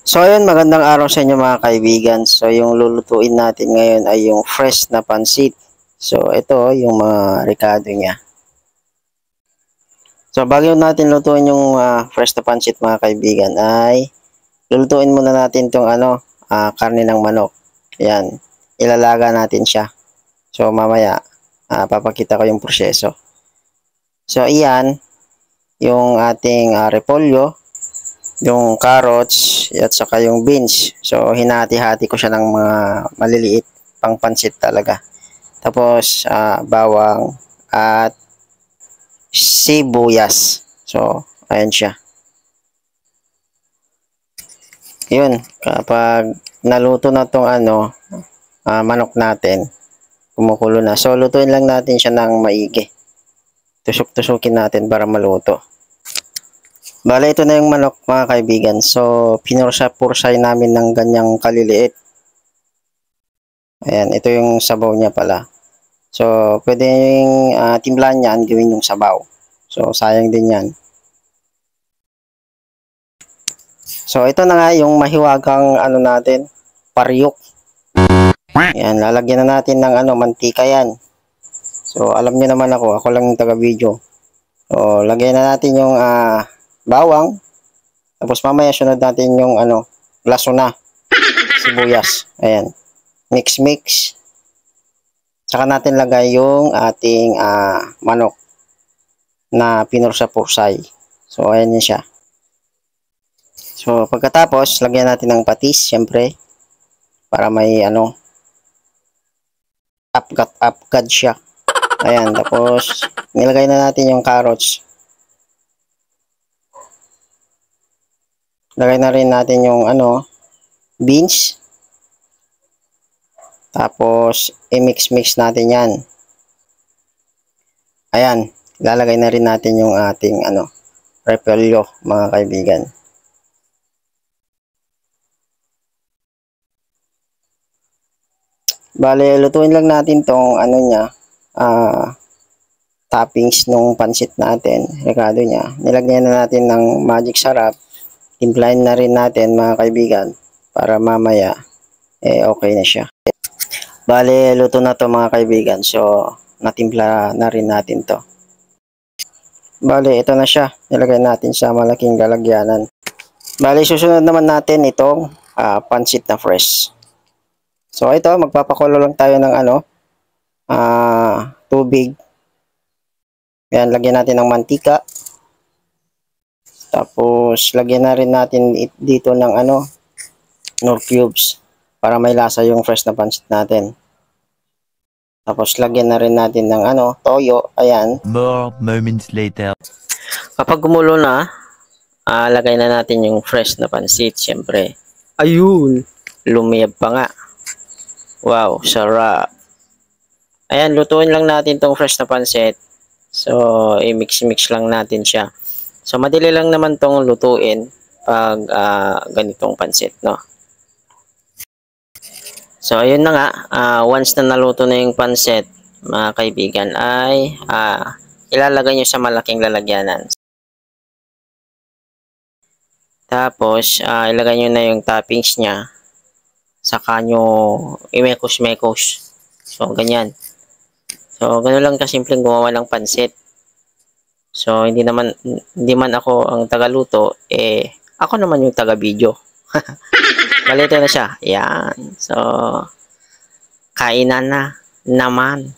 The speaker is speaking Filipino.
So ayun, magandang araw sa inyo mga kaibigan. So yung lulutuin natin ngayon ay yung fresh na pansit. So ito yung mga rekado niya. So bago natin lutuin yung fresh na pansit mga kaibigan ay lulutuin muna natin tong karne ng manok. Yan, ilalaga natin siya. So mamaya papakita ko yung proseso. So iyan yung ating repolyo, yung carrots at saka yung beans. So hinati-hati ko siya ng mga maliliit pang pansit talaga. Tapos bawang at sibuyas. So ayan siya. Yun, kapag naluto na tong manok natin, kumukulo na. So lutuin lang natin siya ng maigi. Tusok-tusukin natin para maluto. Bale, ito na yung manok mga kaibigan. So, pinursa-pursay namin ng ganyang kaliliit. Ayan, ito yung sabaw niya pala. So, pwede yung timplahan niyan, gawin yung sabaw. So, sayang din yan. So, ito na nga yung mahiwagang natin, paryok. Ayan, lalagyan na natin ng mantika yan. So, alam niyo naman ako lang yung taga-video. So, lagyan na natin yung bawang. Tapos mamaya sunod natin yung laso na, sibuyas. Ayan. Mix. Saka natin lagay yung ating manok na pinursa-pursay. So, ayan yun siya. So, pagkatapos, lagyan natin ng patis, syempre. Para may upgat siya. Ayan, tapos, nilagay na natin yung carrots. Lagay na rin natin yung beans. Tapos, i-mix natin yan. Ayan, ilalagay na rin natin yung ating repolyo, mga kaibigan. Bale, lutuin lang natin tong toppings nung pansit natin, rekado niya. Nilagyan na natin ng magic sarap. Timplahin na rin natin mga kaibigan para mamaya okay na siya. Bale, luto na to mga kaibigan. So, natimpla na rin natin to. Bale, ito na siya. Nilagay natin sa malaking lalagyanan. Bale, susunod naman natin itong pansit na fresh. So, ito, magpapakulo lang tayo ng tubig. Yan, lagyan natin ng mantika. Tapos, lagyan na rin natin dito ng nor cubes para may lasa yung fresh na pansit natin. Tapos, lagyan na rin natin ng toyo. Ayan. More moments later. Kapag gumulo na, lagay na natin yung fresh na pansit, syempre. Ayun! Lumiyab pa nga. Wow, sarap. Ayan, lutuin lang natin tong fresh na pansit. So, i-mix lang natin siya. So, madali lang naman tong lutuin pag ganitong pansit, no? So, ayun na nga. Once na naluto na yung pansit, mga kaibigan, ay ilalagay nyo sa malaking lalagyanan. Tapos, ilagay nyo na yung toppings niya. Saka nyo imekos-mekos. So, ganyan. So, gano'n lang kasimpleng gumawa ng pansit. So, hindi man ako ang tagaluto, ako naman yung taga-video. Balito na siya. Yan. So, kainan na naman.